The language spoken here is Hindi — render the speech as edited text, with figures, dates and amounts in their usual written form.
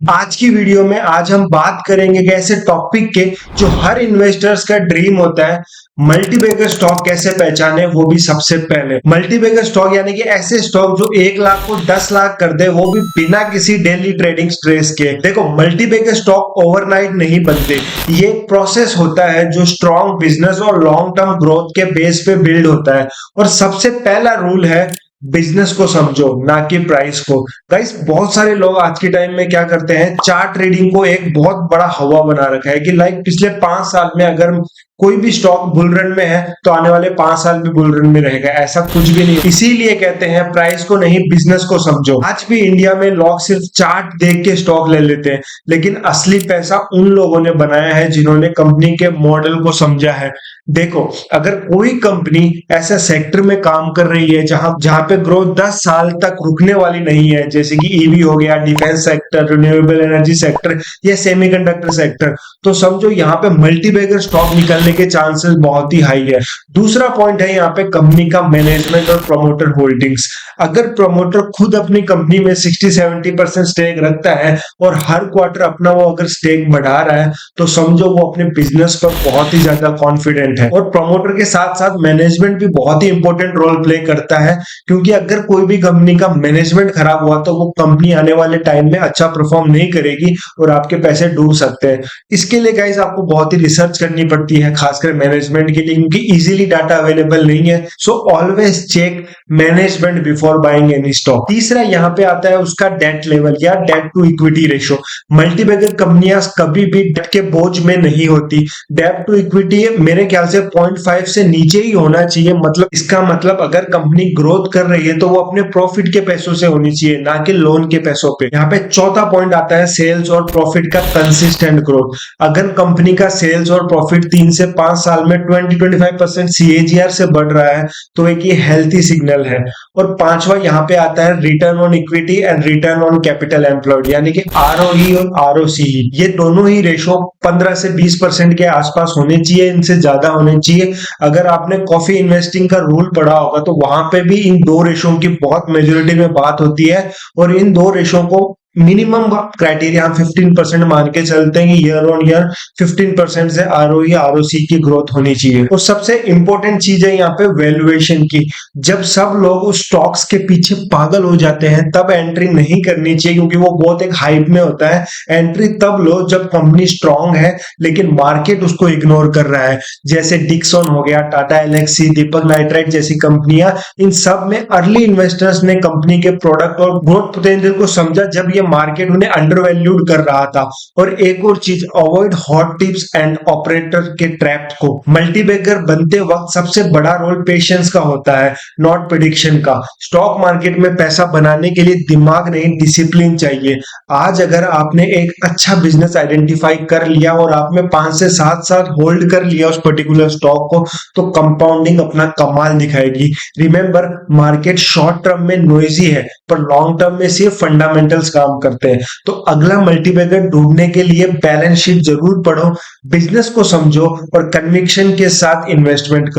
आज की वीडियो में आज हम बात करेंगे कि ऐसे टॉपिक के जो हर इन्वेस्टर्स का ड्रीम होता है, मल्टीबैगर स्टॉक कैसे पहचाने, वो भी सबसे पहले। मल्टीबैगर स्टॉक यानी कि ऐसे स्टॉक जो 1 लाख को 10 लाख कर दे, वो भी बिना किसी डेली ट्रेडिंग स्ट्रेस के। देखो, मल्टीबैगर स्टॉक ओवरनाइट नहीं बनते, ये एक प्रोसेस होता है जो स्ट्रॉन्ग बिजनेस और लॉन्ग टर्म ग्रोथ के बेस पे बिल्ड होता है। और सबसे पहला रूल है, बिजनेस को समझो ना कि प्राइस को। गाइस, बहुत सारे लोग आज के टाइम में क्या करते हैं, चार्ट ट्रेडिंग को एक बहुत बड़ा हवा बना रखा है कि लाइक पिछले 5 साल में अगर कोई भी स्टॉक बुल रन में है तो आने वाले 5 साल भी बुल रन में रहेगा। ऐसा कुछ भी नहीं। इसीलिए कहते हैं प्राइस को नहीं, बिजनेस को समझो। आज भी इंडिया में लोग सिर्फ चार्ट देख के स्टॉक ले लेते हैं, लेकिन असली पैसा उन लोगों ने बनाया है जिन्होंने कंपनी के मॉडल को समझा है। देखो, अगर कोई कंपनी ऐसा सेक्टर में काम कर रही है जहां जहां पे ग्रोथ 10 साल तक रुकने वाली नहीं है, जैसे कि ईवी हो गया, defence sector, renewable energy sector या सेमीकंडक्टर सेक्टर, तो समझो यहाँ पे मल्टीबैगर स्टॉक निकलने के चांसेस बहुत ही हाई है। दूसरा पॉइंट है यहाँ पे कंपनी का मैनेजमेंट और प्रमोटर होल्डिंग्स। अगर प्रमोटर खुद अपनी कंपनी में 60-70% स्टेक रखता है और हर क्वार्टर अपना वो अगर स्टेक बढ़ा रहा है, तो समझो वो अपने बिजनेस पर बहुत ही ज्यादा कॉन्फिडेंट है। और प्रमोटर के साथ साथ मैनेजमेंट भी बहुत ही इंपॉर्टेंट रोल प्ले करता है, क्योंकि अगर कोई भी कंपनी का मैनेजमेंट खराब हुआ तो वो कंपनी आने वाले टाइम में अच्छा परफॉर्म नहीं करेगी और आपके पैसे डूब सकते हैं। इसके लिए गाइस आपको बहुत ही रिसर्च करनी पड़ती है, खासकर मैनेजमेंट के लिए, क्योंकि इजीली डाटा अवेलेबल नहीं है। So always check management before buying any stock. तीसरा यहाँ पे आता है उसका डेट लेवल या debt to equity ratio. Multibagger कंपनियां कभी भी डेट के बोझ में नहीं होती। डेट टू इक्विटी मेरे ख्याल से 0.5 से नीचे ही होना चाहिए। मतलब इसका मतलब अगर कंपनी ग्रोथ कर रही है तो वो अपने प्रॉफिट के पैसों से होनी चाहिए, ना कि लोन के पैसों पे। यहाँ पे चौथा पॉइंट आता है सेल्स और प्रॉफिट का कंसिस्टेंट ग्रोथ। अगर कंपनी का सेल्स और प्रॉफिट 3 से 5 साल में 20-25% CAGR से बढ़ रहा है, तो एक ये हेल्थी सिग्नल है। और पांचवा यहाँ पे आता है return on equity and return on capital employed, यानी कि ROE और ROCE। ये दोनों ही रेशो 15 से 20% के आसपास होने चाहिए, इनसे ज्यादा होने चाहिए। अगर आपने कॉफी इन्वेस्टिंग का रूल पढ़ा होगा तो वहां पे भी इन दो रेशो की बहुत मेजोरिटी में बात होती है। और इन दो रेशो को मिनिमम क्राइटेरिया हम 15% मान के चलते हैं कि ईयर ऑन ईयर 15% से ROE ROC की ग्रोथ होनी चाहिए। और सबसे इंपॉर्टेंट चीज है यहाँ पे वैल्यूएशन की। जब सब लोग उस स्टॉक्स के पीछे पागल हो जाते हैं तब एंट्री नहीं करनी चाहिए, क्योंकि वो बहुत एक हाइप में होता है। एंट्री तब लो जब कंपनी स्ट्रांग है लेकिन मार्केट उसको इग्नोर कर रहा है, जैसे डिक्सन हो गया, टाटा एल्क्सी, दीपक नाइट्राइट जैसी कंपनियां। इन सब में अर्ली इन्वेस्टर्स ने कंपनी के प्रोडक्ट और ग्रोथ पोटेंशियल को समझा जब ये मार्केट उन्हें अंडरवैल्यूड कर रहा था। और एक और चीज, avoid hot tips and operator के ट्रैप को। मल्टीबैगर बनते वक्त सबसे बड़ा रोल पेशेंस का होता है, नॉट प्रेडिक्शन का। स्टॉक मार्केट में पैसा बनाने के लिए दिमाग नहीं, डिसिप्लिन चाहिए। आज अगर आपने एक अच्छा बिजनेस आइडेंटिफाई कर लिया और आपने 5 से 7 साल होल्ड कर लिया उस पर्टिकुलर स्टॉक को, तो कंपाउंडिंग अपना कमाल दिखाएगी। रिमेंबर, मार्केट शॉर्ट टर्म में नोइजी है पर लॉन्ग टर्म में सिर्फ फंडामेंटल्स काम करते हैं। तो अगला मल्टीबैगर ढूंढने के लिए बैलेंस शीट जरूर पढ़ो, बिजनेस को समझो और कन्विक्शन के साथ इन्वेस्टमेंट करो।